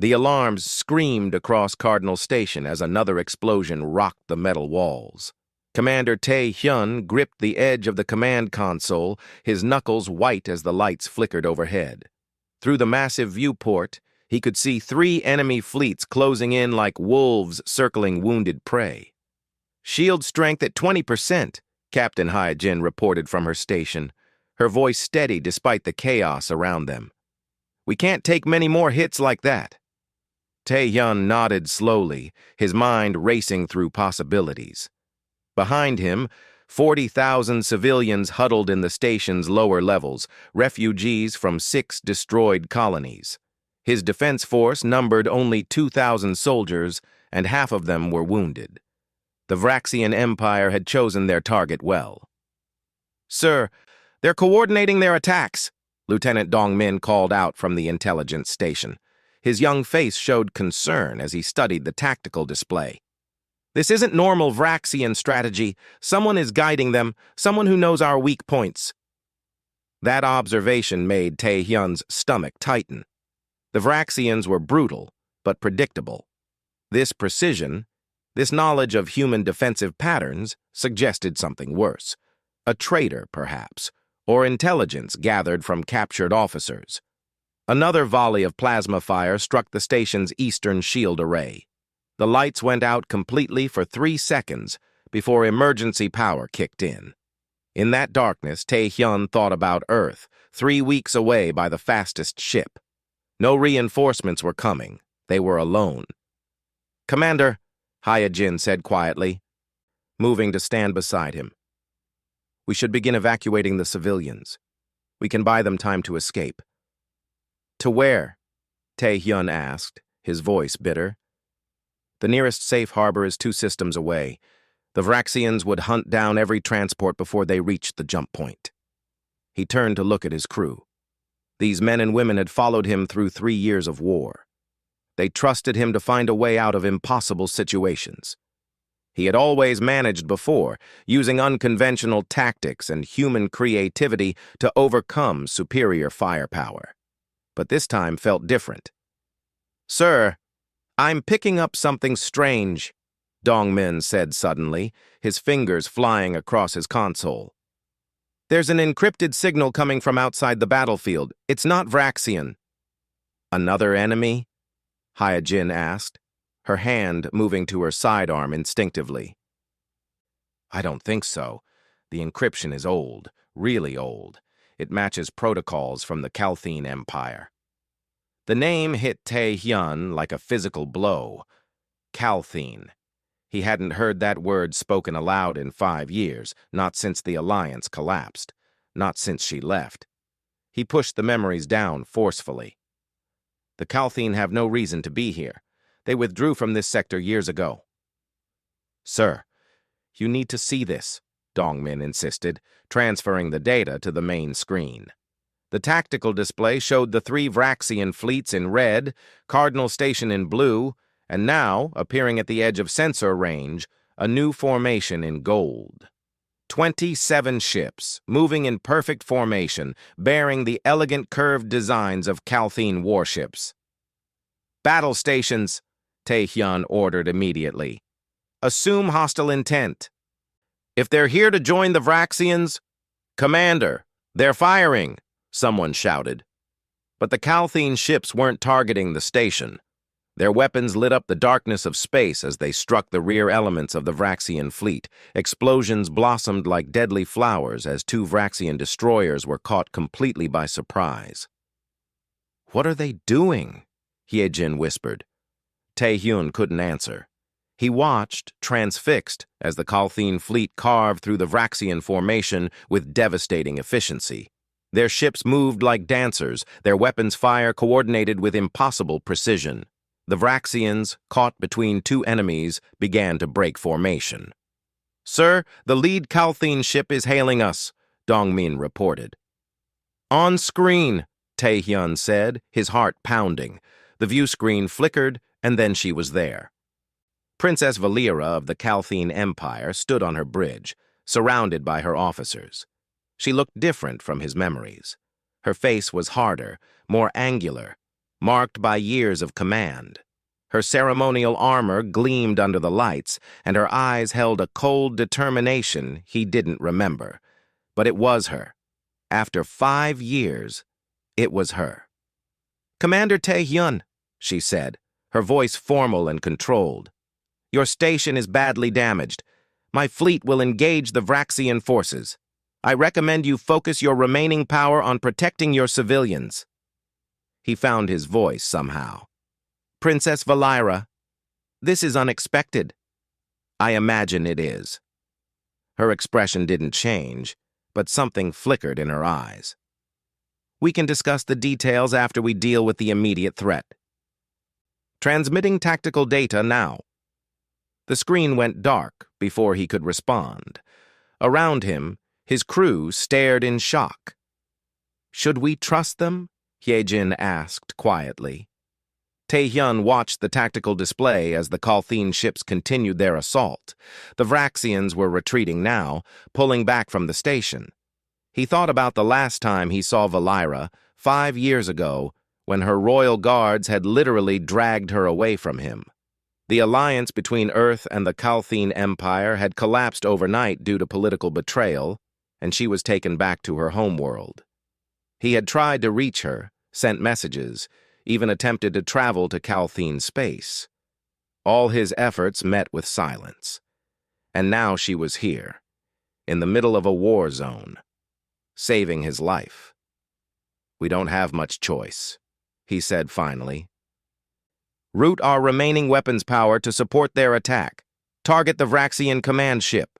The alarms screamed across Cardinal Station as another explosion rocked the metal walls. Commander Tae-hyun gripped the edge of the command console, his knuckles white as the lights flickered overhead. Through the massive viewport, he could see 3 enemy fleets closing in like wolves circling wounded prey. "Shield strength at 20%, Captain Hyejin reported from her station, her voice steady despite the chaos around them. "We can't take many more hits like that." Tae-hyun nodded slowly, his mind racing through possibilities. Behind him, 40,000 civilians huddled in the station's lower levels, refugees from 6 destroyed colonies. His defense force numbered only 2,000 soldiers, and half of them were wounded. The Vraxian Empire had chosen their target well. "Sir, they're coordinating their attacks," Lieutenant Dongmin called out from the intelligence station. His young face showed concern as he studied the tactical display. "This isn't normal Vraxian strategy. Someone is guiding them, someone who knows our weak points." That observation made Tae-hyun's stomach tighten. The Vraxians were brutal, but predictable. This precision, this knowledge of human defensive patterns, suggested something worse. A traitor, perhaps, or intelligence gathered from captured officers. Another volley of plasma fire struck the station's eastern shield array. The lights went out completely for 3 seconds before emergency power kicked in. In that darkness, Tae-hyun thought about Earth, 3 weeks away by the fastest ship. No reinforcements were coming. They were alone. "Commander," Hyejin said quietly, moving to stand beside him. "We should begin evacuating the civilians. We can buy them time to escape." "To where?" Tae-hyun asked, his voice bitter. "The nearest safe harbor is 2 systems away. The Vraxians would hunt down every transport before they reached the jump point." He turned to look at his crew. These men and women had followed him through 3 years of war. They trusted him to find a way out of impossible situations. He had always managed before, using unconventional tactics and human creativity to overcome superior firepower. But this time felt different. "Sir, I'm picking up something strange," Dongmin said suddenly, his fingers flying across his console. "There's an encrypted signal coming from outside the battlefield. It's not Vraxian." "Another enemy?" Hyejin asked, her hand moving to her sidearm instinctively. "I don't think so. The encryption is old, really old. It matches protocols from the Calthine Empire." The name hit Tae-hyun like a physical blow. Calthine. He hadn't heard that word spoken aloud in 5 years, not since the alliance collapsed, not since she left. He pushed the memories down forcefully. "The Calthine have no reason to be here. They withdrew from this sector years ago." "Sir, you need to see this," Dongmin insisted, transferring the data to the main screen. The tactical display showed the 3 Vraxian fleets in red, Cardinal Station in blue, and now, appearing at the edge of sensor range, a new formation in gold. 27 ships, moving in perfect formation, bearing the elegant curved designs of Calthine warships. "Battle stations," Tae-hyun ordered immediately. "Assume hostile intent. If they're here to join the Vraxians..." "Commander, they're firing," someone shouted. But the Calthine ships weren't targeting the station. Their weapons lit up the darkness of space as they struck the rear elements of the Vraxian fleet. Explosions blossomed like deadly flowers as 2 Vraxian destroyers were caught completely by surprise. "What are they doing?" Hyejin whispered. Tae-hyun couldn't answer. He watched, transfixed, as the Calthine fleet carved through the Vraxian formation with devastating efficiency. Their ships moved like dancers, their weapons fire coordinated with impossible precision. The Vraxians, caught between 2 enemies, began to break formation. "Sir, the lead Calthine ship is hailing us," Dongmin reported. "On screen," Tae-hyun said, his heart pounding. The view screen flickered, and then she was there. Princess Valera of the Calthine Empire stood on her bridge, surrounded by her officers. She looked different from his memories. Her face was harder, more angular, marked by years of command. Her ceremonial armor gleamed under the lights, and her eyes held a cold determination he didn't remember. But it was her. After 5 years, it was her. "Commander Tae-hyun," she said, her voice formal and controlled. "Your station is badly damaged. My fleet will engage the Vraxian forces. I recommend you focus your remaining power on protecting your civilians." He found his voice somehow. "Princess Valira, this is unexpected." "I imagine it is." Her expression didn't change, but something flickered in her eyes. "We can discuss the details after we deal with the immediate threat." "Transmitting tactical data now." The screen went dark before he could respond. Around him, his crew stared in shock. "Should we trust them?" Hyejin asked quietly. Tae-hyun watched the tactical display as the Kalthine ships continued their assault. The Vraxians were retreating now, pulling back from the station. He thought about the last time he saw Valira, 5 years ago, when her royal guards had literally dragged her away from him. The alliance between Earth and the Kalthine Empire had collapsed overnight due to political betrayal, and she was taken back to her homeworld. He had tried to reach her, sent messages, even attempted to travel to Kalthine space. All his efforts met with silence. And now she was here, in the middle of a war zone, saving his life. "We don't have much choice," he said finally. "Route our remaining weapons power to support their attack. Target the Vraxian command ship."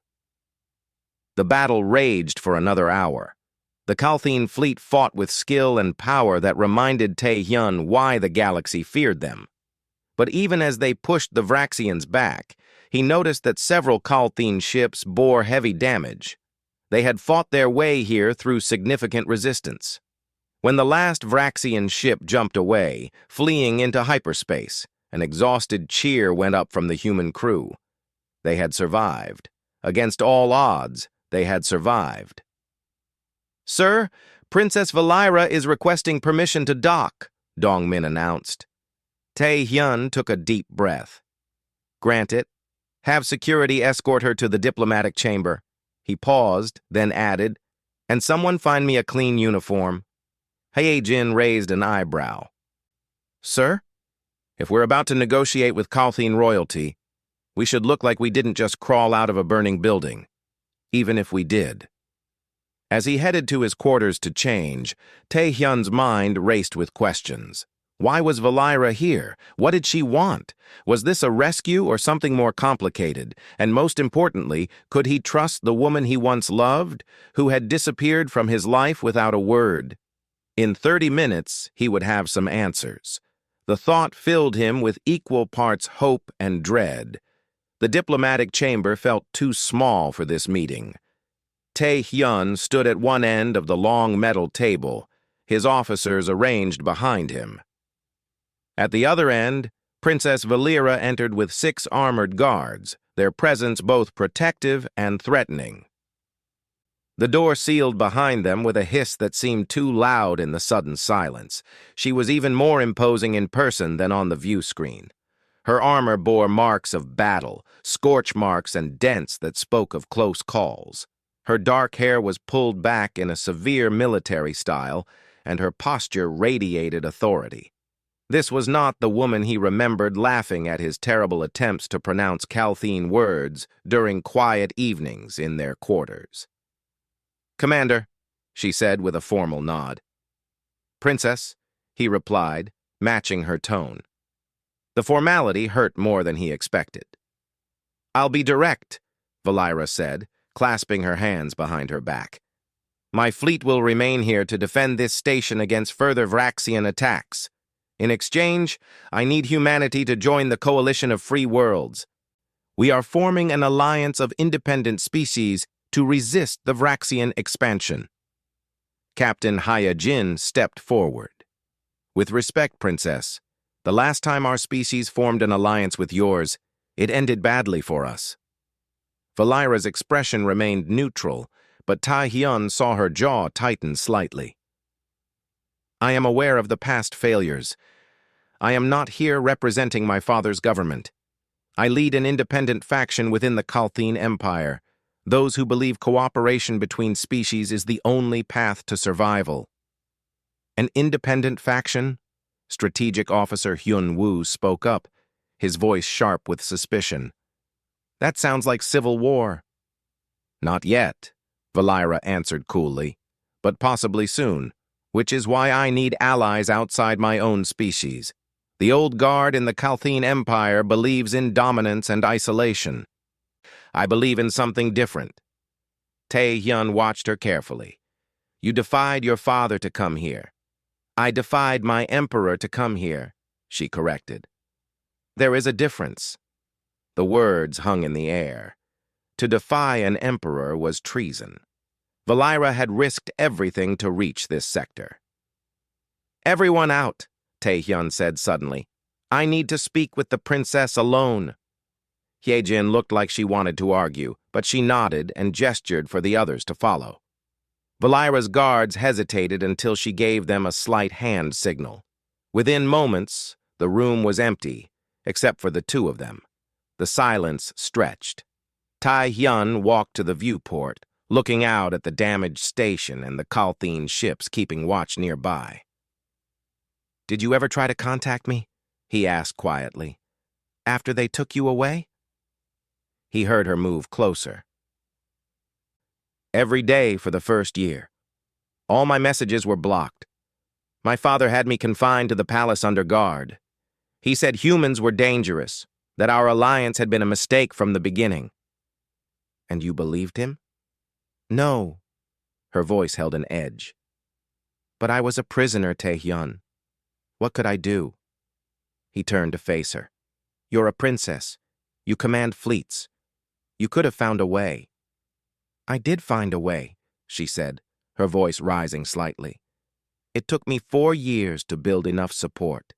The battle raged for another hour. The Kalthine fleet fought with skill and power that reminded Tae-hyun why the galaxy feared them. But even as they pushed the Vraxians back, he noticed that several Kalthine ships bore heavy damage. They had fought their way here through significant resistance. When the last Vraxian ship jumped away, fleeing into hyperspace, an exhausted cheer went up from the human crew. They had survived. Against all odds, they had survived. "Sir, Princess Valira is requesting permission to dock," Dongmin announced. Tae-hyun took a deep breath. "Grant it. Have security escort her to the diplomatic chamber." He paused, then added, "And someone find me a clean uniform." Hyejin raised an eyebrow. "Sir, if we're about to negotiate with Kalthine royalty, we should look like we didn't just crawl out of a burning building, even if we did." As he headed to his quarters to change, Tae-hyun's mind raced with questions. Why was Valira here? What did she want? Was this a rescue or something more complicated? And most importantly, could he trust the woman he once loved, who had disappeared from his life without a word? In 30 minutes, he would have some answers. The thought filled him with equal parts hope and dread. The diplomatic chamber felt too small for this meeting. Tae-hyun stood at one end of the long metal table, his officers arranged behind him. At the other end, Princess Valira entered with 6 armored guards, their presence both protective and threatening. The door sealed behind them with a hiss that seemed too loud in the sudden silence. She was even more imposing in person than on the view screen. Her armor bore marks of battle, scorch marks and dents that spoke of close calls. Her dark hair was pulled back in a severe military style, and her posture radiated authority. This was not the woman he remembered laughing at his terrible attempts to pronounce Kalthine words during quiet evenings in their quarters. "Commander," she said with a formal nod. "Princess," he replied, matching her tone. The formality hurt more than he expected. "I'll be direct," Valira said, clasping her hands behind her back. "My fleet will remain here to defend this station against further Vraxian attacks. In exchange, I need humanity to join the coalition of free worlds. We are forming an alliance of independent species to resist the Vraxian expansion." Captain Hyejin stepped forward. "With respect, Princess, the last time our species formed an alliance with yours, it ended badly for us." Valira's expression remained neutral, but Tae-hyun saw her jaw tighten slightly. "I am aware of the past failures, I am not here representing my father's government. I lead an independent faction within the Kalthine Empire, those who believe cooperation between species is the only path to survival. An independent faction? Strategic Officer Hyun Woo spoke up, his voice sharp with suspicion. That sounds like civil war. Not yet, Valira answered coolly, but possibly soon, which is why I need allies outside my own species. The old guard in the Kalthine Empire believes in dominance and isolation. I believe in something different. Tae-hyun watched her carefully. You defied your father to come here. I defied my emperor to come here, she corrected. There is a difference. The words hung in the air. To defy an emperor was treason. Valira had risked everything to reach this sector. Everyone out, Tae-hyun said suddenly. I need to speak with the princess alone. Hyejin looked like she wanted to argue, but she nodded and gestured for the others to follow. Valira's guards hesitated until she gave them a slight hand signal. Within moments, the room was empty, except for the two of them. The silence stretched. Tae-hyun walked to the viewport, looking out at the damaged station and the Kalthine ships keeping watch nearby. Did you ever try to contact me? He asked quietly. After they took you away? He heard her move closer. Every day for the first year. All my messages were blocked. My father had me confined to the palace under guard. He said humans were dangerous, that our alliance had been a mistake from the beginning. And you believed him? No. Her voice held an edge. But I was a prisoner, Tae-hyun. What could I do? He turned to face her. You're a princess. You command fleets. You could have found a way. I did find a way, she said, her voice rising slightly. It took me 4 years to build enough support,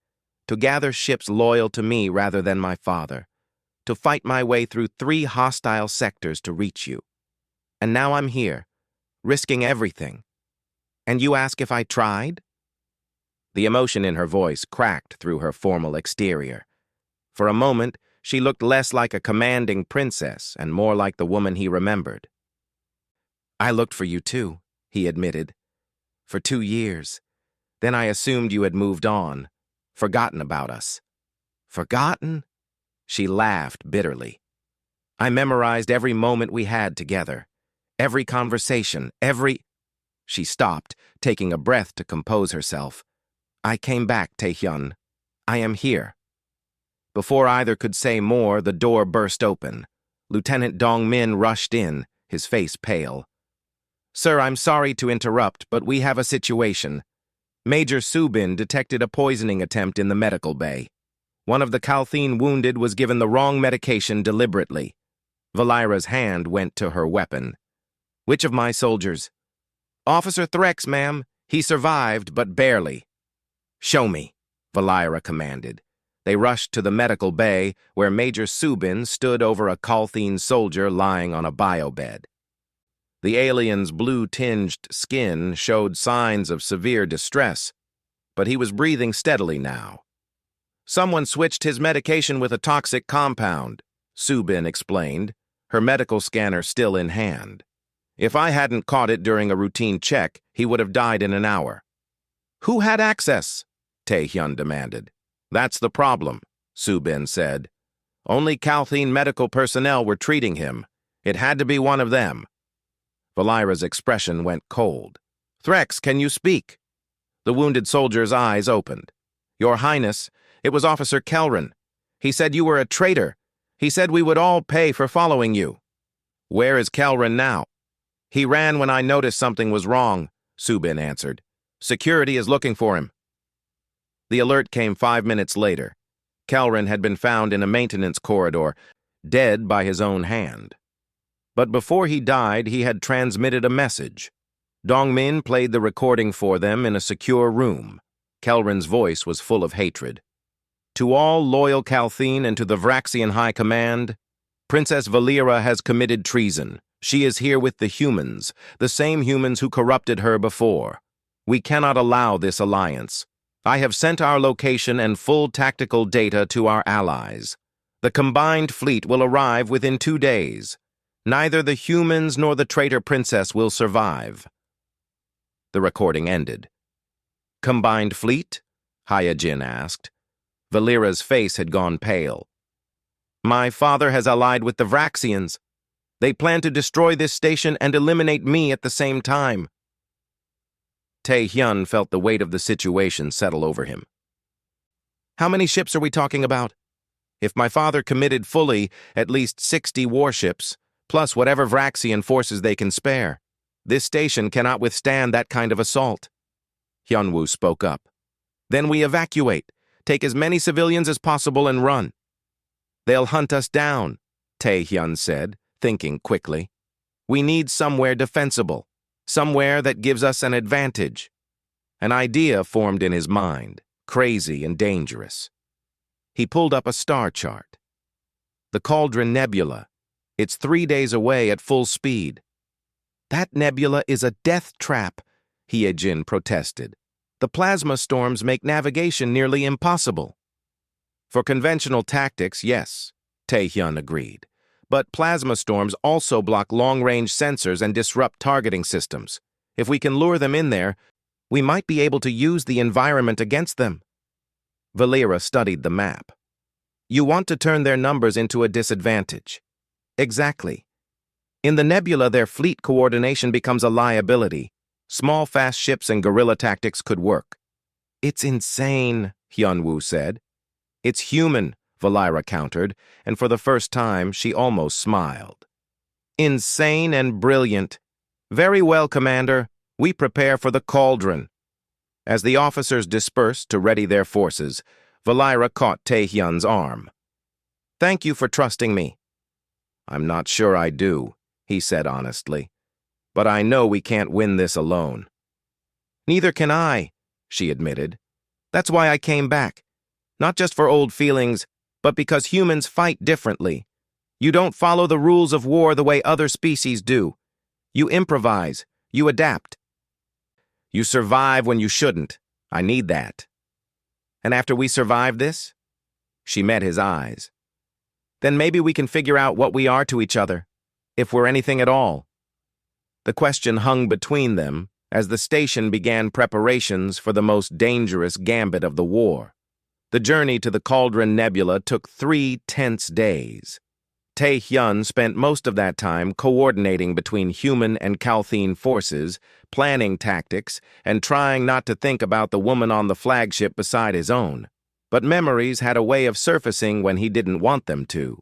to gather ships loyal to me rather than my father, to fight my way through 3 hostile sectors to reach you. And now I'm here, risking everything. And you ask if I tried? The emotion in her voice cracked through her formal exterior. For a moment, she looked less like a commanding princess and more like the woman he remembered. I looked for you too, he admitted. For 2 years. Then I assumed you had moved on, forgotten about us. Forgotten? She laughed bitterly. I memorized every moment we had together, every conversation, every... She stopped, taking a breath to compose herself. I came back, Tae-hyun. I am here. Before either could say more, the door burst open. Lieutenant Dong-min rushed in, his face pale. Sir, I'm sorry to interrupt, but we have a situation. Major Subin detected a poisoning attempt in the medical bay. One of the Kalthine wounded was given the wrong medication deliberately. Valira's hand went to her weapon. Which of my soldiers? Officer Threx, ma'am. He survived, but barely. Show me, Valira commanded. They rushed to the medical bay, where Major Subin stood over a Kalthine soldier lying on a biobed. The alien's blue-tinged skin showed signs of severe distress, but he was breathing steadily now. Someone switched his medication with a toxic compound, Subin explained, her medical scanner still in hand. If I hadn't caught it during a routine check, he would have died in an hour. Who had access? Tae-hyun demanded. That's the problem, Subin said. Only Kalthine medical personnel were treating him. It had to be one of them. Valira's expression went cold. Threx, can you speak? The wounded soldier's eyes opened. Your Highness, it was Officer Kelrin. He said you were a traitor. He said we would all pay for following you. Where is Kelrin now? He ran when I noticed something was wrong, Subin answered. Security is looking for him. The alert came 5 minutes later. Kelrin had been found in a maintenance corridor, dead by his own hand. But before he died, he had transmitted a message. Dong-min played the recording for them in a secure room. Kelrin's voice was full of hatred. To all loyal Kalthine and to the Vraxian High Command, Princess Valira has committed treason. She is here with the humans, the same humans who corrupted her before. We cannot allow this alliance. I have sent our location and full tactical data to our allies. The combined fleet will arrive within 2 days. Neither the humans nor the traitor princess will survive." The recording ended. "Combined fleet?" Hyojin asked. Valera's face had gone pale. "My father has allied with the Vraxians. They plan to destroy this station and eliminate me at the same time." Tae-hyun felt the weight of the situation settle over him. "How many ships are we talking about? If my father committed fully, at least 60 warships, plus whatever Vraxian forces they can spare. This station cannot withstand that kind of assault." Hyunwoo spoke up. "Then we evacuate, take as many civilians as possible and run." "They'll hunt us down," Tae-hyun said, thinking quickly. "We need somewhere defensible, somewhere that gives us an advantage." An idea formed in his mind, crazy and dangerous. He pulled up a star chart. "The Cauldron Nebula. It's 3 days away at full speed." "That nebula is a death trap," Hyojin protested. "The plasma storms make navigation nearly impossible." "For conventional tactics, yes," Tae-hyun agreed. "But plasma storms also block long-range sensors and disrupt targeting systems. If we can lure them in there, we might be able to use the environment against them." Valera studied the map. "You want to turn their numbers into a disadvantage." "Exactly. In the nebula, their fleet coordination becomes a liability. Small, fast ships and guerrilla tactics could work." "It's insane," Hyunwoo said. "It's human," Valera countered, and for the first time, she almost smiled. "Insane and brilliant. Very well, Commander. We prepare for the cauldron." As the officers dispersed to ready their forces, Valera caught Tae-hyun's arm. "Thank you for trusting me." "I'm not sure I do," he said honestly. "But I know we can't win this alone." "Neither can I," she admitted. "That's why I came back. Not just for old feelings, but because humans fight differently. You don't follow the rules of war the way other species do. You improvise. You adapt. You survive when you shouldn't. I need that." "And after we survive this?" She met his eyes. "Then maybe we can figure out what we are to each other, if we're anything at all." The question hung between them as the station began preparations for the most dangerous gambit of the war. The journey to the Cauldron Nebula took 3 tense days. Tae-hyun spent most of that time coordinating between human and Calthene forces, planning tactics, and trying not to think about the woman on the flagship beside his own. But memories had a way of surfacing when he didn't want them to.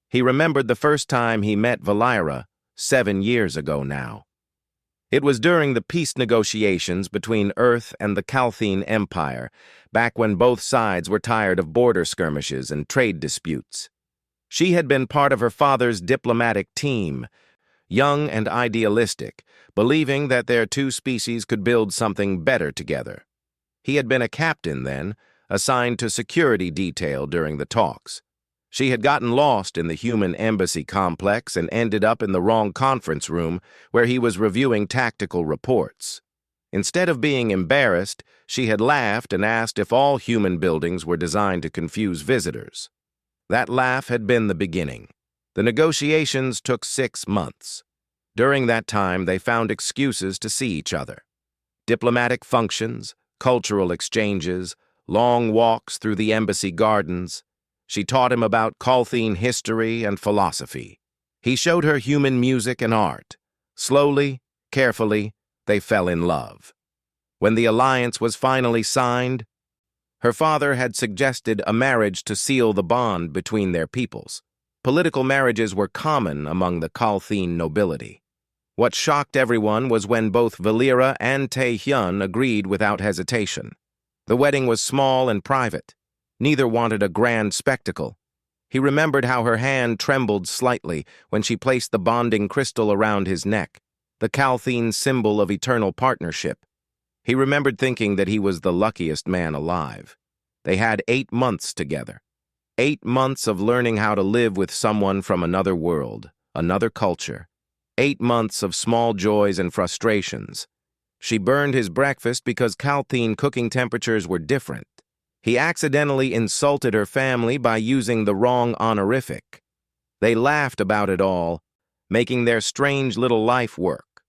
He remembered the first time he met Valera, 7 years ago now. It was during the peace negotiations between Earth and the Calthene Empire, back when both sides were tired of border skirmishes and trade disputes. She had been part of her father's diplomatic team, young and idealistic, believing that their two species could build something better together. He had been a captain then, assigned to security detail during the talks. She had gotten lost in the human embassy complex and ended up in the wrong conference room where he was reviewing tactical reports. Instead of being embarrassed, she had laughed and asked if all human buildings were designed to confuse visitors. That laugh had been the beginning. The negotiations took 6 months. During that time, they found excuses to see each other. Diplomatic functions, cultural exchanges, long walks through the embassy gardens. She taught him about Calthene history and philosophy. He showed her human music and art. Slowly, carefully, they fell in love. When the alliance was finally signed, her father had suggested a marriage to seal the bond between their peoples. Political marriages were common among the Calthene nobility. What shocked everyone was when both Valera and Tae-hyun agreed without hesitation. The wedding was small and private. Neither wanted a grand spectacle. He remembered how her hand trembled slightly when she placed the bonding crystal around his neck, the Calthene symbol of eternal partnership. He remembered thinking that he was the luckiest man alive. They had 8 months together. 8 months of learning how to live with someone from another world, another culture. 8 months of small joys and frustrations. She burned his breakfast because Calthine cooking temperatures were different. He accidentally insulted her family by using the wrong honorific. They laughed about it all, making their strange little life work.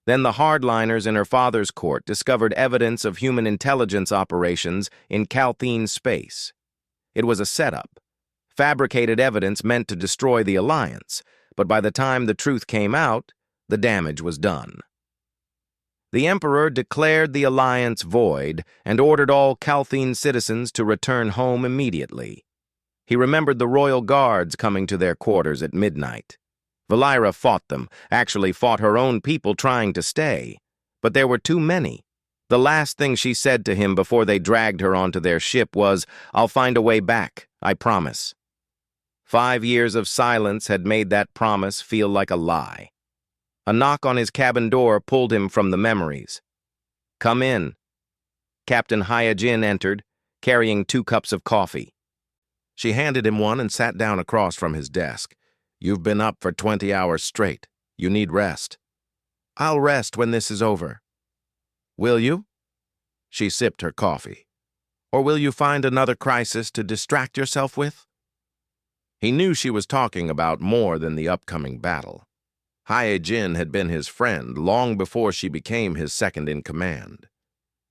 Then the hardliners in her father's court discovered evidence of human intelligence operations in Calthine's space. It was a setup, fabricated evidence meant to destroy the Alliance, but by the time the truth came out, the damage was done. The Emperor declared the Alliance void and ordered all Calthine citizens to return home immediately. He remembered the royal guards coming to their quarters at midnight. Valira fought them, actually fought her own people trying to stay. But there were too many. The last thing she said to him before they dragged her onto their ship was, "I'll find a way back, I promise." 5 years of silence had made that promise feel like a lie. A knock on his cabin door pulled him from the memories. "Come in." Captain Hyajin entered, carrying 2 cups of coffee. She handed him one and sat down across from his desk. "You've been up for 20 hours straight. You need rest." "I'll rest when this is over." "Will you?" She sipped her coffee. "Or will you find another crisis to distract yourself with?" He knew she was talking about more than the upcoming battle. Hyajin had been his friend long before she became his second-in-command.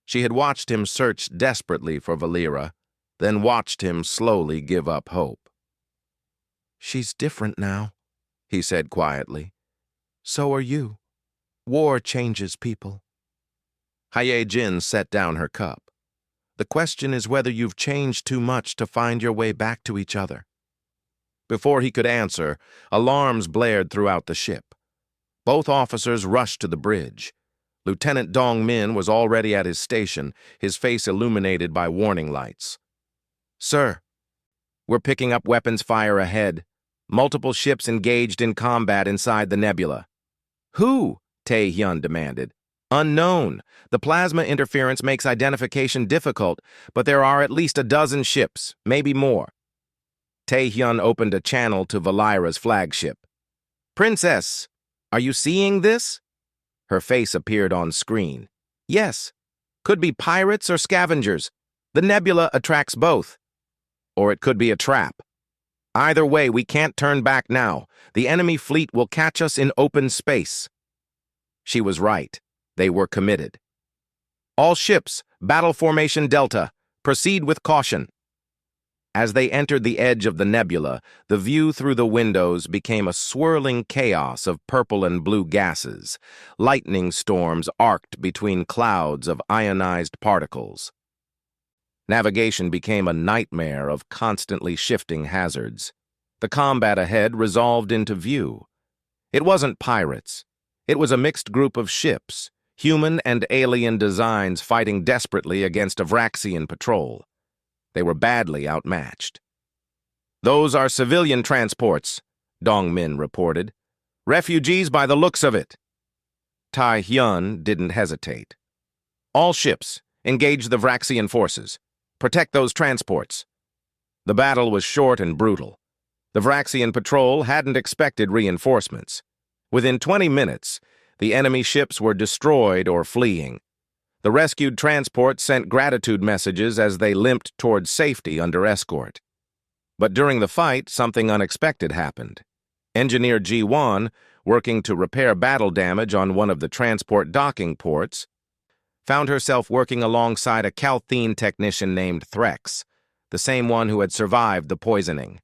She had watched him search desperately for Valira, then watched him slowly give up hope. "She's different now," he said quietly. "So are you. War changes people." Hyajin set down her cup. "The question is whether you've changed too much to find your way back to each other." Before he could answer, alarms blared throughout the ship. Both officers rushed to the bridge. Lieutenant Dong Min was already at his station, his face illuminated by warning lights. "Sir, we're picking up weapons fire ahead. Multiple ships engaged in combat inside the nebula." "Who?" Tae-hyun demanded. "Unknown. The plasma interference makes identification difficult, but there are at least a dozen ships, maybe more." Tae-hyun opened a channel to Valira's flagship. "Princess, are you seeing this?" Her face appeared on screen. "Yes. Could be pirates or scavengers. The nebula attracts both. Or it could be a trap. Either way, we can't turn back now. The enemy fleet will catch us in open space." She was right. They were committed. "All ships, battle formation Delta. Proceed with caution." As they entered the edge of the nebula, the view through the windows became a swirling chaos of purple and blue gases. Lightning storms arced between clouds of ionized particles. Navigation became a nightmare of constantly shifting hazards. The combat ahead resolved into view. It wasn't pirates. It was a mixed group of ships, human and alien designs fighting desperately against a Vraxian patrol. They were badly outmatched. "Those are civilian transports," Dong Min reported. "Refugees by the looks of it." Tae-hyun didn't hesitate. "All ships, engage the Vraxian forces. Protect those transports." The battle was short and brutal. The Vraxian patrol hadn't expected reinforcements. Within 20 minutes, the enemy ships were destroyed or fleeing. The rescued transport sent gratitude messages as they limped towards safety under escort. But during the fight, something unexpected happened. Engineer Ji-won, working to repair battle damage on one of the transport docking ports, found herself working alongside a Calthine technician named Threx, the same one who had survived the poisoning.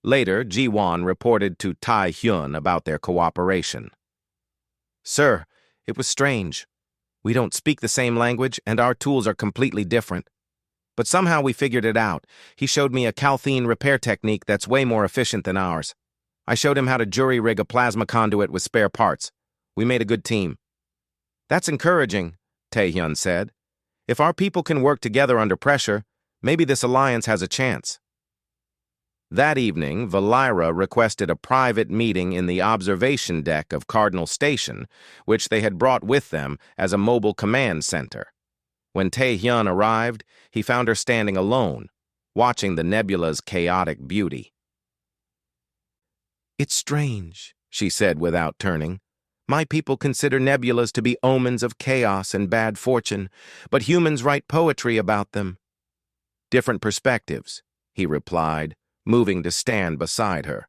Later, Ji-won reported to Tae-hyun about their cooperation. "Sir, it was strange. We don't speak the same language, and our tools are completely different. But somehow we figured it out. He showed me a Calthine repair technique that's way more efficient than ours. I showed him how to jury-rig a plasma conduit with spare parts. We made a good team." "That's encouraging," Tae-hyun said. "If our people can work together under pressure, maybe this alliance has a chance." That evening, Valira requested a private meeting in the observation deck of Cardinal Station, which they had brought with them as a mobile command center. When Tae-hyun arrived, he found her standing alone, watching the nebula's chaotic beauty. "It's strange," she said without turning. My people consider nebulas to be omens of chaos and bad fortune, but humans write poetry about them. Different perspectives, he replied, moving to stand beside her.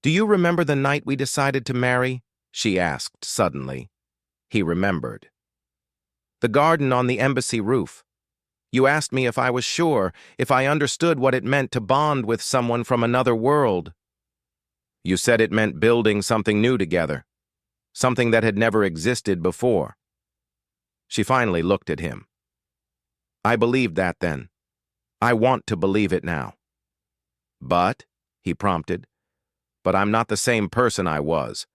Do you remember the night we decided to marry? She asked suddenly. He remembered. The garden on the embassy roof. You asked me if I was sure, if I understood what it meant to bond with someone from another world. You said it meant building something new together, something that had never existed before. She finally looked at him. I believed that then. I want to believe it now. But, he prompted, but I'm not the same person I was.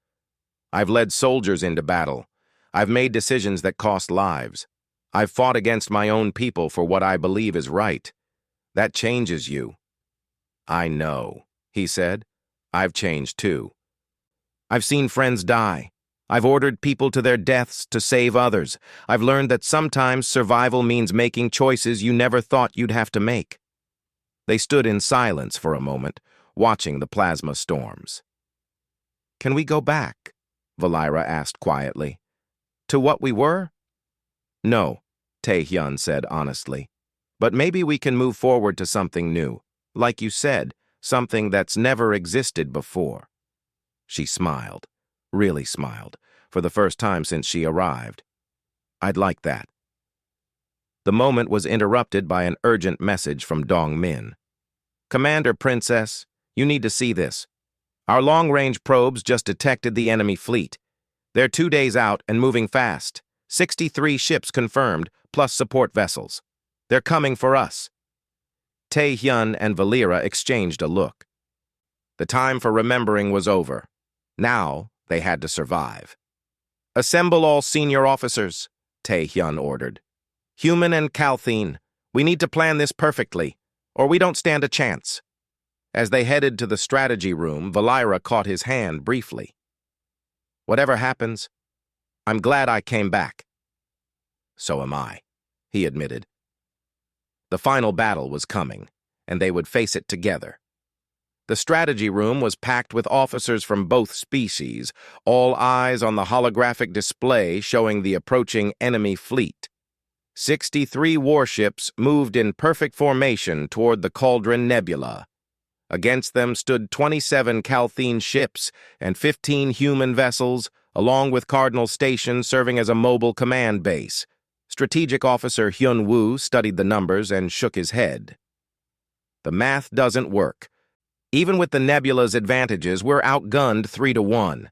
I've led soldiers into battle. I've made decisions that cost lives. I've fought against my own people for what I believe is right. That changes you. I know, he said. I've changed too. I've seen friends die. I've ordered people to their deaths to save others. I've learned that sometimes survival means making choices you never thought you'd have to make. They stood in silence for a moment, watching the plasma storms. Can we go back? Valira asked quietly. To what we were? No, Tae-hyun said honestly. But maybe we can move forward to something new. Like you said, something that's never existed before. She smiled, really smiled, for the first time since she arrived. I'd like that. The moment was interrupted by an urgent message from Dong-min. Commander Princess, you need to see this. Our long-range probes just detected the enemy fleet. They're 2 days out and moving fast. 63 ships confirmed, plus support vessels. They're coming for us. Tae-hyun and Valira exchanged a look. The time for remembering was over. Now they had to survive. Assemble all senior officers, Tae-hyun ordered. Human and Calthine, we need to plan this perfectly, or we don't stand a chance. As they headed to the strategy room, Valira caught his hand briefly. Whatever happens, I'm glad I came back. So am I, he admitted. The final battle was coming, and they would face it together. The strategy room was packed with officers from both species, all eyes on the holographic display showing the approaching enemy fleet. 63 warships moved in perfect formation toward the Cauldron Nebula. Against them stood 27 Calthine ships and 15 human vessels, along with Cardinal Station serving as a mobile command base. Strategic Officer Hyun-woo studied the numbers and shook his head. The math doesn't work. Even with the nebula's advantages, we're outgunned 3-1.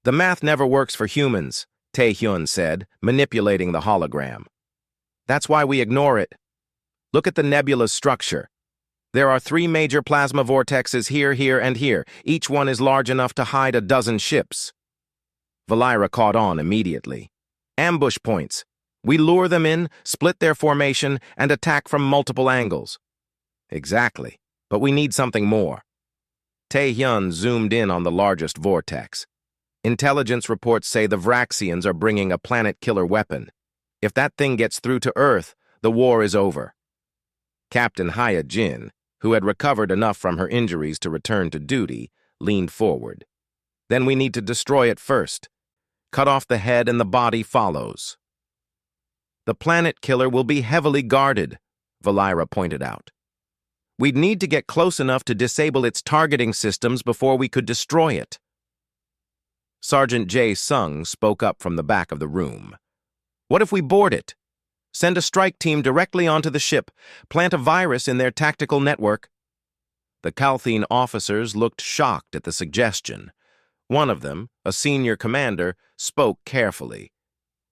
The math never works for humans, Tae-hyun said, manipulating the hologram. That's why we ignore it. Look at the nebula's structure. There are 3 major plasma vortexes here, here, and here. Each one is large enough to hide a dozen ships. Valira caught on immediately. Ambush points. We lure them in, split their formation, and attack from multiple angles. Exactly, but we need something more. Tae-hyun zoomed in on the largest vortex. Intelligence reports say the Vraxians are bringing a planet-killer weapon. If that thing gets through to Earth, the war is over. Captain Hya-jin, who had recovered enough from her injuries to return to duty, leaned forward. Then we need to destroy it first. Cut off the head and the body follows. The planet killer will be heavily guarded, Valira pointed out. We'd need to get close enough to disable its targeting systems before we could destroy it. Sergeant Jae-sung spoke up from the back of the room. What if we board it? Send a strike team directly onto the ship, plant a virus in their tactical network. The Calthine officers looked shocked at the suggestion. One of them, a senior commander, spoke carefully.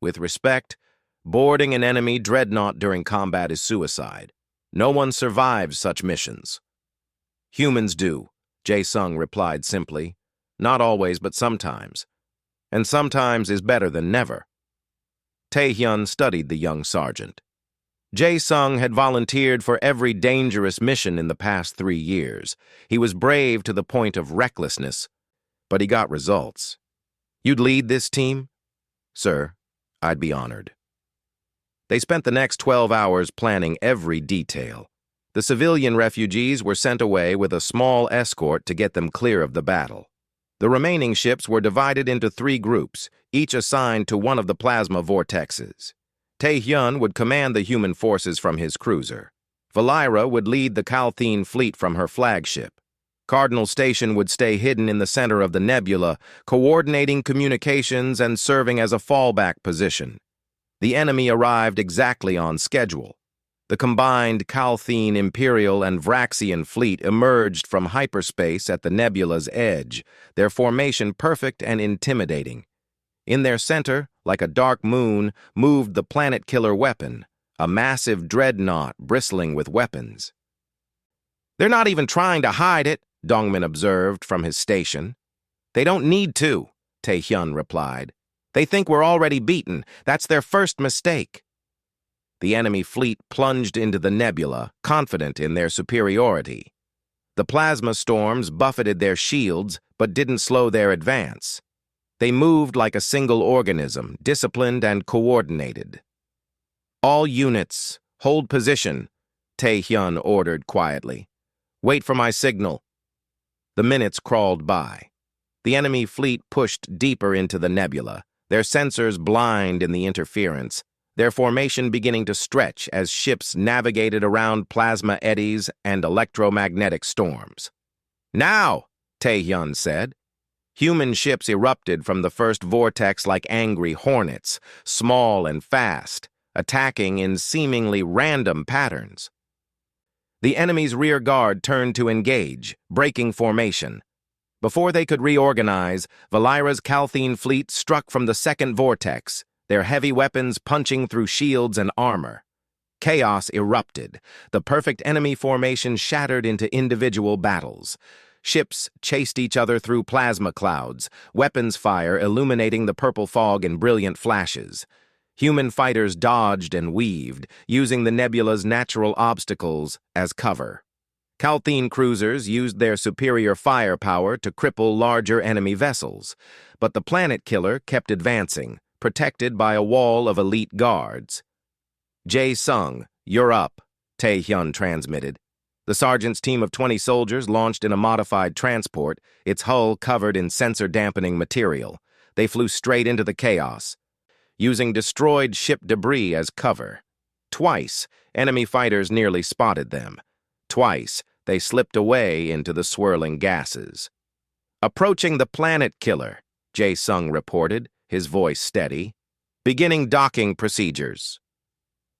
With respect, boarding an enemy dreadnought during combat is suicide. No one survives such missions. Humans do, Jae-sung replied simply. Not always, but sometimes. And sometimes is better than never. Tae-hyun studied the young sergeant. Jae-sung had volunteered for every dangerous mission in the past 3 years. He was brave to the point of recklessness, but he got results. You'd lead this team? Sir, I'd be honored. They spent the next 12 hours planning every detail. The civilian refugees were sent away with a small escort to get them clear of the battle. The remaining ships were divided into 3 groups, each assigned to one of the plasma vortexes. Tae-hyun would command the human forces from his cruiser. Valira would lead the Calthene fleet from her flagship. Cardinal Station would stay hidden in the center of the nebula, coordinating communications and serving as a fallback position. The enemy arrived exactly on schedule. The combined Calthene, Imperial, and Vraxian fleet emerged from hyperspace at the nebula's edge, their formation perfect and intimidating. In their center, like a dark moon, moved the planet-killer weapon, a massive dreadnought bristling with weapons. "They're not even trying to hide it," Dongmin observed from his station. "They don't need to," Tae-hyun replied. "They think we're already beaten. That's their first mistake." The enemy fleet plunged into the nebula, confident in their superiority. The plasma storms buffeted their shields, but didn't slow their advance. They moved like a single organism, disciplined and coordinated. "All units, hold position," Tae-hyun ordered quietly. "Wait for my signal." The minutes crawled by. The enemy fleet pushed deeper into the nebula, their sensors blind in the interference, their formation beginning to stretch as ships navigated around plasma eddies and electromagnetic storms. "Now," Tae-hyun said. Human ships erupted from the first vortex like angry hornets, small and fast, attacking in seemingly random patterns. The enemy's rear guard turned to engage, breaking formation. Before they could reorganize, Valira's Calthene fleet struck from the second vortex, their heavy weapons punching through shields and armor. Chaos erupted. The perfect enemy formation shattered into individual battles. Ships chased each other through plasma clouds, weapons fire illuminating the purple fog in brilliant flashes. Human fighters dodged and weaved, using the nebula's natural obstacles as cover. Calthene cruisers used their superior firepower to cripple larger enemy vessels, but the planet killer kept advancing, protected by a wall of elite guards. "Jae-sung, you're up," Tae-hyun transmitted. The sergeant's team of 20 soldiers launched in a modified transport, its hull covered in sensor-dampening material. They flew straight into the chaos, using destroyed ship debris as cover. Twice, enemy fighters nearly spotted them. Twice, they slipped away into the swirling gases. "Approaching the planet killer," Jae-sung reported, his voice steady. "Beginning docking procedures."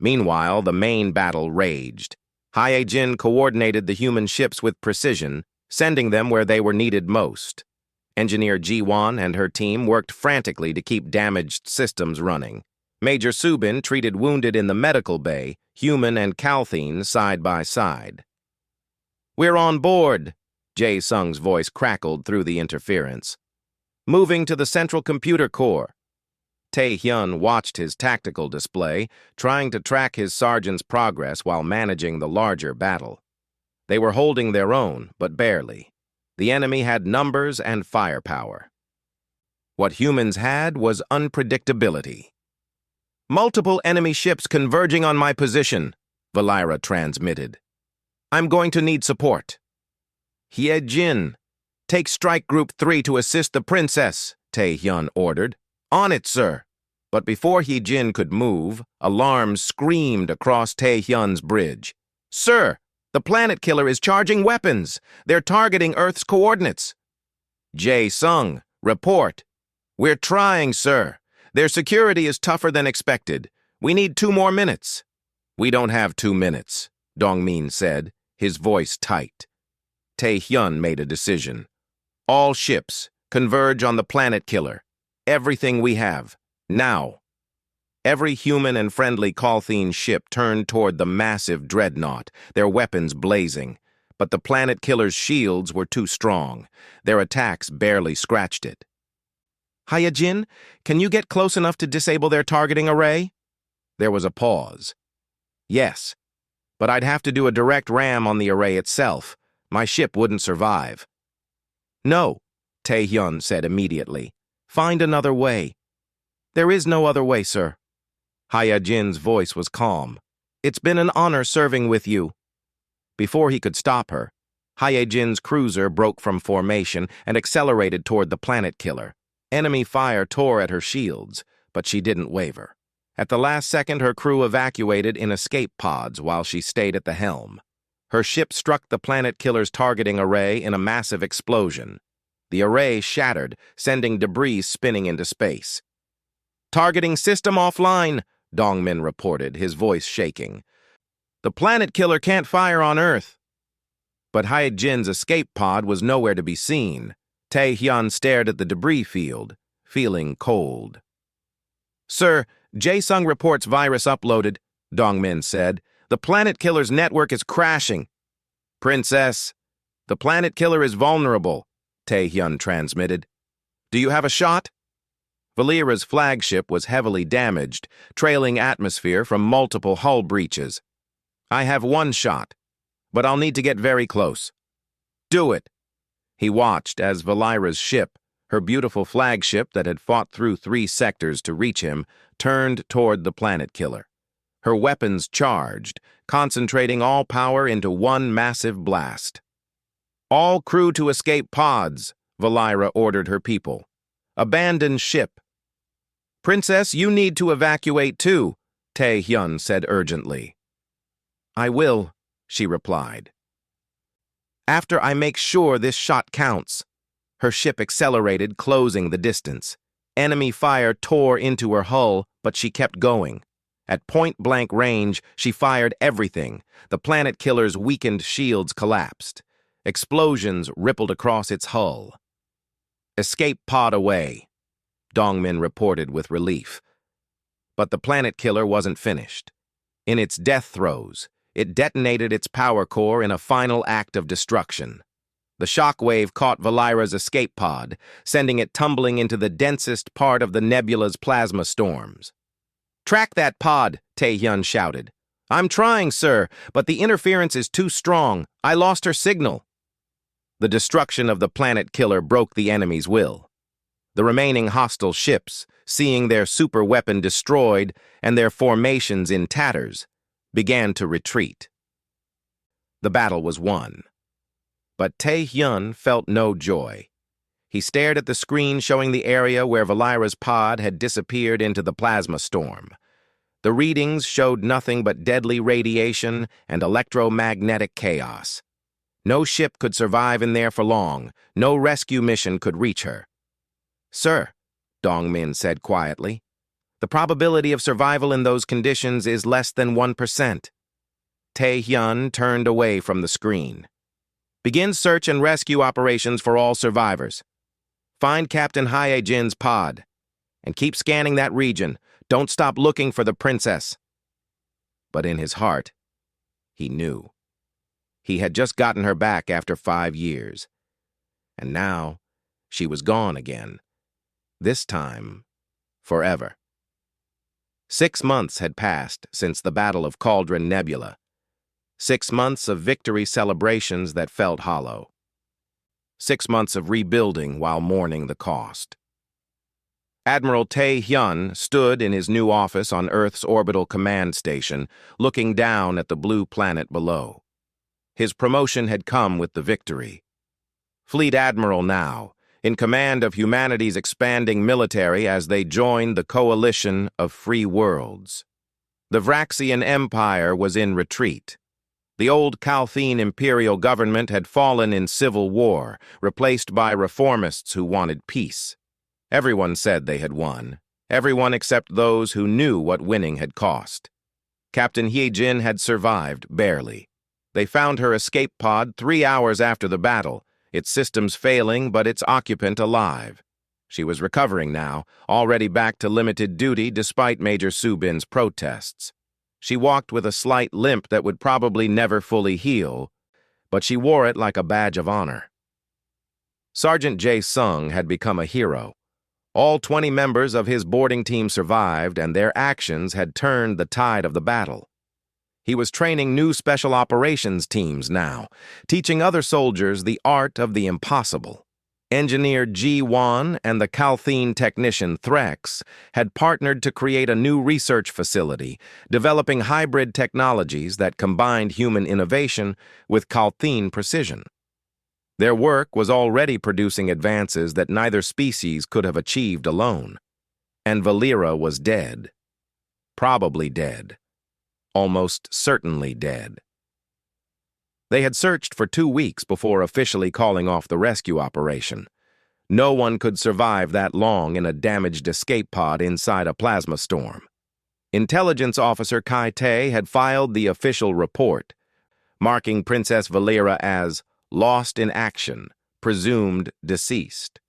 Meanwhile, the main battle raged. Hye-jin coordinated the human ships with precision, sending them where they were needed most. Engineer Ji-won and her team worked frantically to keep damaged systems running. Major Subin treated wounded in the medical bay, human and Calthene side by side. "We're on board," Jae-sung's voice crackled through the interference. "Moving to the central computer core." Tae-hyun watched his tactical display, trying to track his sergeant's progress while managing the larger battle. They were holding their own, but barely. The enemy had numbers and firepower. What humans had was unpredictability. "Multiple enemy ships converging on my position," Valira transmitted. "I'm going to need support." "Hye-jin, take Strike Group 3 to assist the princess," Tae-hyun ordered. "On it, sir." But before Hye-jin could move, alarms screamed across Tae-hyun's bridge. "Sir, the planet killer is charging weapons. They're targeting Earth's coordinates." "Jae-sung, report." "We're trying, sir. Their security is tougher than expected. We need 2 more minutes." "We don't have 2 minutes," Dongmin said, his voice tight. Tae-hyun made a decision. "All ships, converge on the planet killer. Everything we have. Now." Every human and friendly Calthene ship turned toward the massive dreadnought, their weapons blazing. But the planet killer's shields were too strong. Their attacks barely scratched it. "Hye-jin, can you get close enough to disable their targeting array?" There was a pause. "Yes, but I'd have to do a direct ram on the array itself. My ship wouldn't survive." "No," Tae-hyun said immediately. "Find another way." "There is no other way, sir." Hye-jin's voice was calm. "It's been an honor serving with you." Before he could stop her, Hyejin's cruiser broke from formation and accelerated toward the planet killer. Enemy fire tore at her shields, but she didn't waver. At the last second, her crew evacuated in escape pods while she stayed at the helm. Her ship struck the planet killer's targeting array in a massive explosion. The array shattered, sending debris spinning into space. "Targeting system offline," Dongmin reported, his voice shaking. "The planet killer can't fire on Earth." But Hyejin's escape pod was nowhere to be seen. Tae-hyun stared at the debris field, feeling cold. "Sir, Jae-sung reports virus uploaded," Dongmin said. "The planet killer's network is crashing." "Princess, the planet killer is vulnerable," Tae-hyun transmitted. "Do you have a shot?" Valera's flagship was heavily damaged, trailing atmosphere from multiple hull breaches. "I have one shot, but I'll need to get very close." "Do it." He watched as Valera's ship, her beautiful flagship that had fought through 3 sectors to reach him, turned toward the planet killer. Her weapons charged, concentrating all power into one massive blast. "All crew to escape pods," Valera ordered her people. "Abandon ship." "Princess, you need to evacuate too," Tae-hyun said urgently. "I will," she replied. "After I make sure this shot counts." Her ship accelerated, closing the distance. Enemy fire tore into her hull, but she kept going. At point-blank range, she fired everything. The planet killer's weakened shields collapsed. Explosions rippled across its hull. "Escape pod away," Dongmin reported with relief. But the planet killer wasn't finished. In its death throes, it detonated its power core in a final act of destruction. The shockwave caught Valera's escape pod, sending it tumbling into the densest part of the nebula's plasma storms. "Track that pod," Tae-hyun shouted. "I'm trying, sir, but the interference is too strong. I lost her signal." The destruction of the planet killer broke the enemy's will. The remaining hostile ships, seeing their super weapon destroyed and their formations in tatters, began to retreat. The battle was won. But Tae-hyun felt no joy. He stared at the screen showing the area where Valera's pod had disappeared into the plasma storm. The readings showed nothing but deadly radiation and electromagnetic chaos. No ship could survive in there for long. No rescue mission could reach her. "Sir," Dongmin said quietly, "the probability of survival in those conditions is less than 1%. Tae-hyun turned away from the screen. "Begin search and rescue operations for all survivors. Find Captain Hyejin's pod. And keep scanning that region. Don't stop looking for the princess." But in his heart, he knew. He had just gotten her back after 5 years. And now, she was gone again. This time, forever. 6 months had passed since the Battle of Cauldron Nebula. 6 months of victory celebrations that felt hollow. 6 months of rebuilding while mourning the cost. Admiral Tae-hyun stood in his new office on Earth's orbital command station, looking down at the blue planet below. His promotion had come with the victory. Fleet Admiral now, in command of humanity's expanding military as they joined the coalition of free worlds. The Vraxian Empire was in retreat. The old Calthene imperial government had fallen in civil war, replaced by reformists who wanted peace. Everyone said they had won. Everyone except those who knew what winning had cost. Captain Hyejin had survived, barely. They found her escape pod 3 hours after the battle, its systems failing but its occupant alive. She was recovering now, already back to limited duty despite Major Subin's protests. She walked with a slight limp that would probably never fully heal, but she wore it like a badge of honor. Sergeant Jae-sung had become a hero. All 20 members of his boarding team survived, and their actions had turned the tide of the battle. He was training new special operations teams now, teaching other soldiers the art of the impossible. Engineer Ji-won and the Calthene technician Threx had partnered to create a new research facility, developing hybrid technologies that combined human innovation with Calthene precision. Their work was already producing advances that neither species could have achieved alone. And Valera was dead. Probably dead. Almost certainly dead. They had searched for 2 weeks before officially calling off the rescue operation. No one could survive that long in a damaged escape pod inside a plasma storm. Intelligence Officer Kai Te had filed the official report, marking Princess Valera as lost in action, presumed deceased.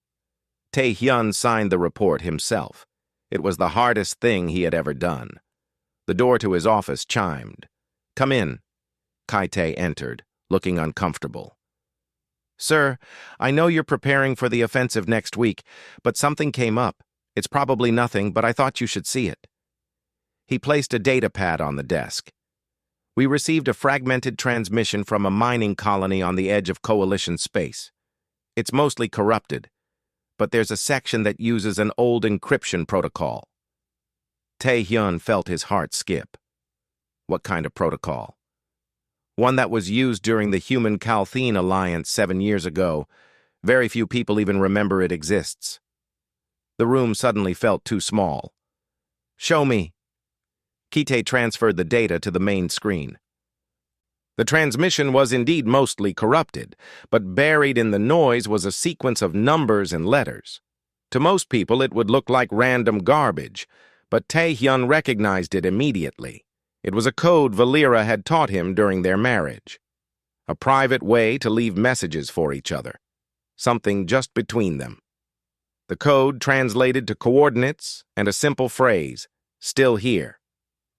Tae Hyun signed the report himself. It was the hardest thing he had ever done. The door to his office chimed. "Come in." Kai Te entered, looking uncomfortable. "Sir, I know you're preparing for the offensive next week, but something came up. It's probably nothing, but I thought you should see it." He placed a data pad on the desk. "We received a fragmented transmission from a mining colony on the edge of Coalition space. It's mostly corrupted, but there's a section that uses an old encryption protocol." Tae Hyun felt his heart skip. What kind of protocol? One that was used during the Human-Calthene Alliance 7 years ago. Very few people even remember it exists. The room suddenly felt too small. "Show me." Kite transferred the data to the main screen. The transmission was indeed mostly corrupted, but buried in the noise was a sequence of numbers and letters. To most people, it would look like random garbage, but Tae Hyun recognized it immediately. It was a code Valera had taught him during their marriage. A private way to leave messages for each other. Something just between them. The code translated to coordinates and a simple phrase, "Still here."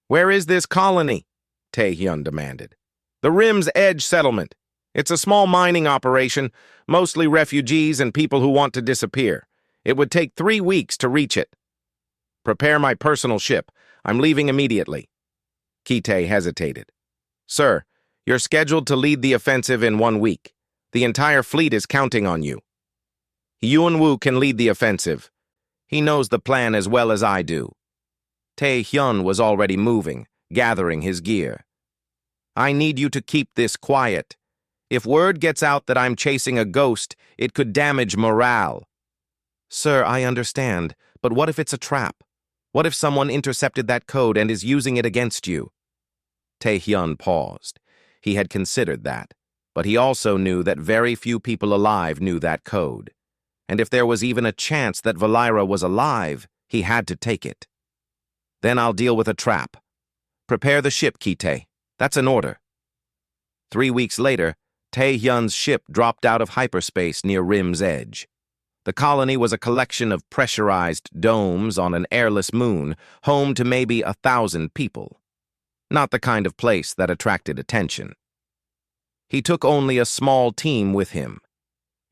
"Where is this colony?" Tae Hyun demanded. "The Rim's Edge settlement. It's a small mining operation, mostly refugees and people who want to disappear. It would take 3 weeks to reach it." "Prepare my personal ship. I'm leaving immediately." Kite hesitated. "Sir, you're scheduled to lead the offensive in 1 week. The entire fleet is counting on you." "Yun-woo can lead the offensive. He knows the plan as well as I do." Tae Hyun was already moving, gathering his gear. "I need you to keep this quiet. If word gets out that I'm chasing a ghost, it could damage morale." "Sir, I understand, but what if it's a trap? What if someone intercepted that code and is using it against you?" Tae Hyun paused. He had considered that, but he also knew that very few people alive knew that code. And if there was even a chance that Valera was alive, he had to take it. "Then I'll deal with a trap. Prepare the ship, Kite. That's an order." 3 weeks later, Tae Hyun's ship dropped out of hyperspace near Rim's Edge. The colony was a collection of pressurized domes on an airless moon, home to maybe 1,000 people. Not the kind of place that attracted attention. He took only a small team with him: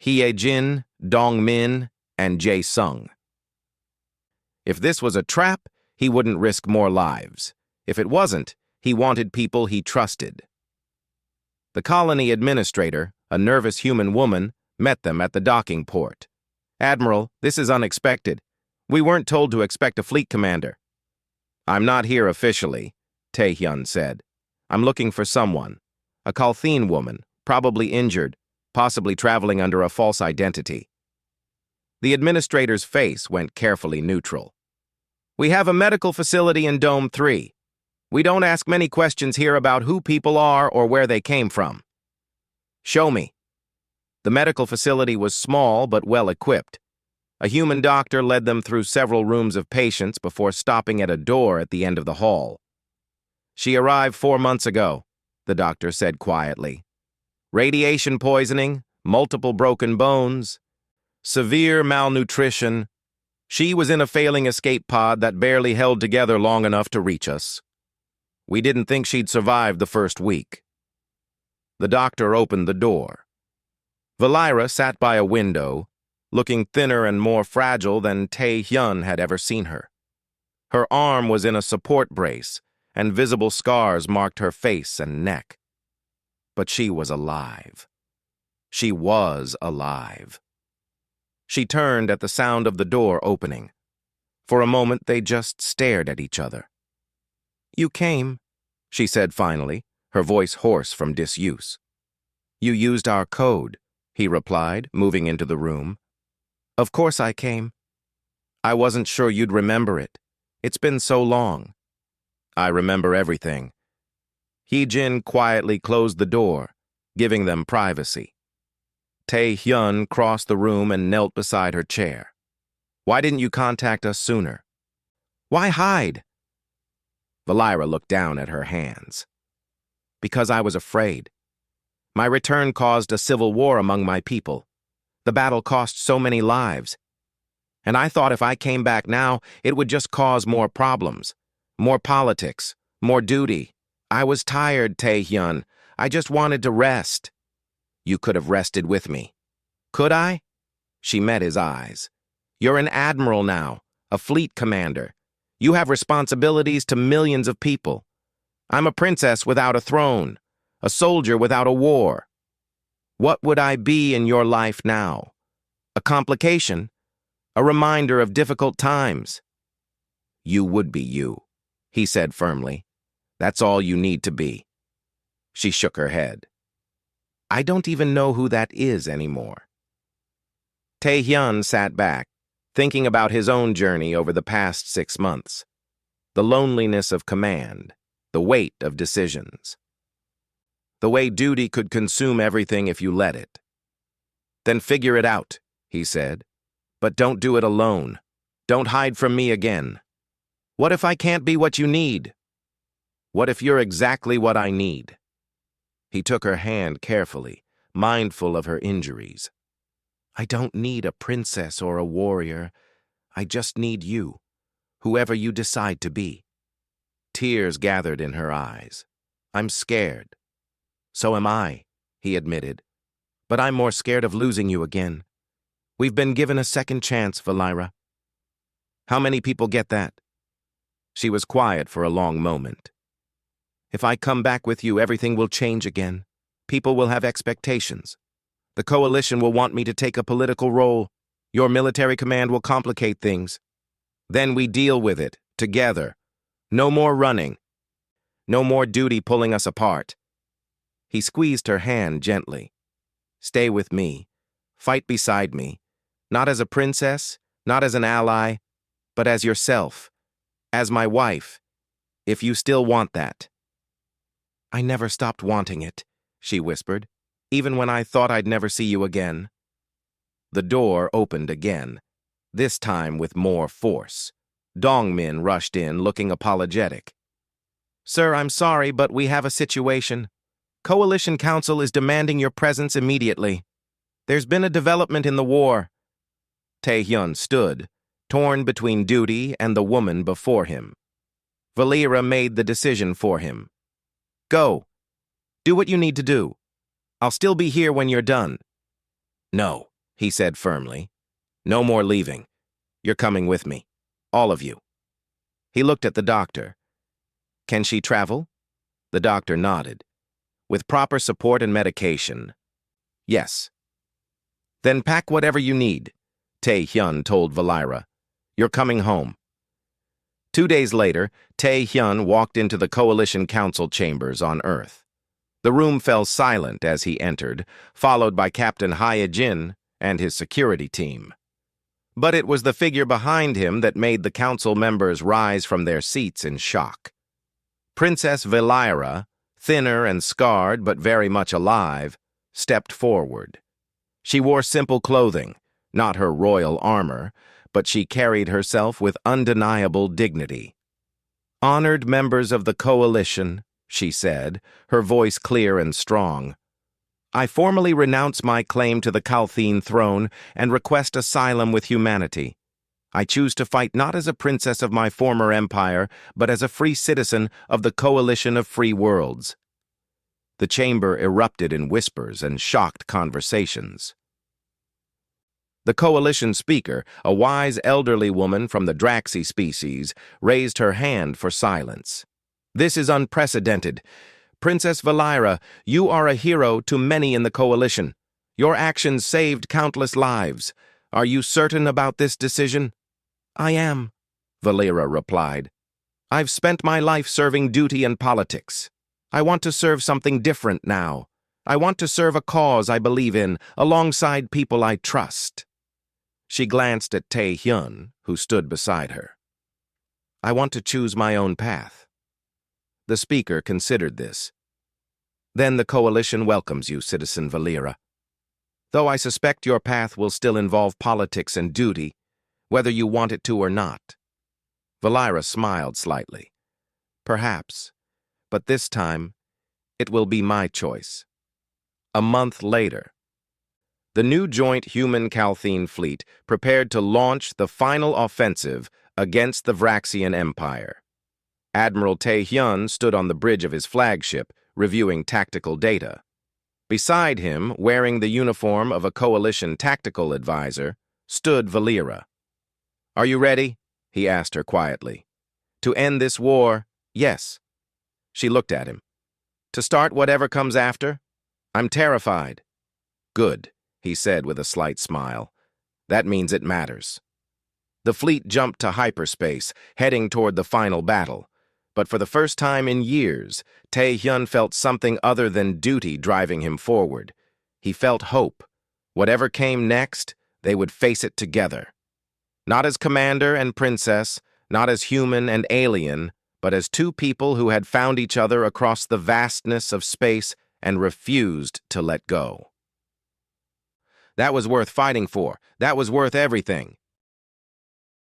Hye-jin, Dong-min, and Jae-sung. If this was a trap, he wouldn't risk more lives. If it wasn't, he wanted people he trusted. The colony administrator, a nervous human woman, met them at the docking port. "Admiral, this is unexpected. We weren't told to expect a fleet commander." "I'm not here officially," Tae Hyun said. "I'm looking for someone. A Calthene woman, probably injured, possibly traveling under a false identity." The administrator's face went carefully neutral. "We have a medical facility in Dome 3. We don't ask many questions here about who people are or where they came from." "Show me." The medical facility was small but well-equipped. A human doctor led them through several rooms of patients before stopping at a door at the end of the hall. "She arrived 4 months ago," the doctor said quietly. "Radiation poisoning, multiple broken bones, severe malnutrition. She was in a failing escape pod that barely held together long enough to reach us. We didn't think she'd survive the first week." The doctor opened the door. Valera sat by a window, looking thinner and more fragile than Tae Hyun had ever seen her. Her arm was in a support brace, and visible scars marked her face and neck. But she was alive. She was alive. She turned at the sound of the door opening. For a moment, they just stared at each other. "You came," she said finally, her voice hoarse from disuse. "You used our code," he replied, moving into the room. Of course I came. I wasn't sure you'd remember it. It's been so long. I remember everything. Hee-jin quietly closed the door, giving them privacy. Tae-hyun crossed the room and knelt beside her chair. Why didn't you contact us sooner? Why hide? Valira looked down at her hands. Because I was afraid. My return caused a civil war among my people. The battle cost so many lives. And I thought if I came back now, it would just cause more problems. More politics. More duty. I was tired, Tae-hyun. I just wanted to rest. You could have rested with me. Could I? She met his eyes. You're an admiral now, a fleet commander. You have responsibilities to millions of people. I'm a princess without a throne, a soldier without a war. What would I be in your life now? A complication? A reminder of difficult times? You would be you, he said firmly. That's all you need to be. She shook her head. I don't even know who that is anymore. Tae-hyun sat back, thinking about his own journey over the past 6 months. The loneliness of command, the weight of decisions. The way duty could consume everything if you let it. Then figure it out, he said. But don't do it alone. Don't hide from me again. What if I can't be what you need? What if you're exactly what I need? He took her hand carefully, mindful of her injuries. I don't need a princess or a warrior. I just need you, whoever you decide to be. Tears gathered in her eyes. I'm scared. So am I, he admitted. But I'm more scared of losing you again. We've been given a second chance, Valira. How many people get that? She was quiet for a long moment. If I come back with you, everything will change again. People will have expectations. The coalition will want me to take a political role. Your military command will complicate things. Then we deal with it, together. No more running. No more duty pulling us apart. He squeezed her hand gently. Stay with me. Fight beside me. Not as a princess, not as an ally, but as yourself. As my wife. If you still want that. I never stopped wanting it, she whispered, even when I thought I'd never see you again. The door opened again, this time with more force. Dongmin rushed in, looking apologetic. Sir, I'm sorry, but we have a situation. Coalition Council is demanding your presence immediately. There's been a development in the war. Tae-hyun stood, torn between duty and the woman before him. Valira made the decision for him. Go. Do what you need to do. I'll still be here when you're done. No, he said firmly. No more leaving. You're coming with me. All of you. He looked at the doctor. Can she travel? The doctor nodded. With proper support and medication. Yes. Then pack whatever you need, Tae-hyun told Valira. You're coming home. 2 days later, Tae-hyun walked into the Coalition Council chambers on Earth. The room fell silent as he entered, followed by Captain Hye-jin and his security team. But it was the figure behind him that made the council members rise from their seats in shock. Princess Valira, thinner and scarred but very much alive, stepped forward. She wore simple clothing, not her royal armor, but she carried herself with undeniable dignity. Honored members of the coalition, she said, her voice clear and strong. I formally renounce my claim to the Kalthine throne and request asylum with humanity. I choose to fight not as a princess of my former empire, but as a free citizen of the coalition of free worlds. The chamber erupted in whispers and shocked conversations. The coalition speaker, a wise elderly woman from the Draxi species, raised her hand for silence. This is unprecedented. Princess Valira, you are a hero to many in the coalition. Your actions saved countless lives. Are you certain about this decision? I am, Valira replied. I've spent my life serving duty and politics. I want to serve something different now. I want to serve a cause I believe in, alongside people I trust. She glanced at Tae-hyun, who stood beside her. I want to choose my own path. The speaker considered this. Then the coalition welcomes you, Citizen Valera. Though I suspect your path will still involve politics and duty, whether you want it to or not. Valera smiled slightly. Perhaps, but this time, it will be my choice. A month later, the new joint human-Calthene fleet prepared to launch the final offensive against the Vraxian Empire. Admiral Tae-hyun stood on the bridge of his flagship, reviewing tactical data. Beside him, wearing the uniform of a coalition tactical advisor, stood Valera. Are you ready? He asked her quietly. To end this war, yes. She looked at him. To start whatever comes after? I'm terrified. Good, he said with a slight smile. That means it matters. The fleet jumped to hyperspace, heading toward the final battle. But for the first time in years, Tae-hyun felt something other than duty driving him forward. He felt hope. Whatever came next, they would face it together. Not as commander and princess, not as human and alien, but as two people who had found each other across the vastness of space and refused to let go. That was worth fighting for. That was worth everything,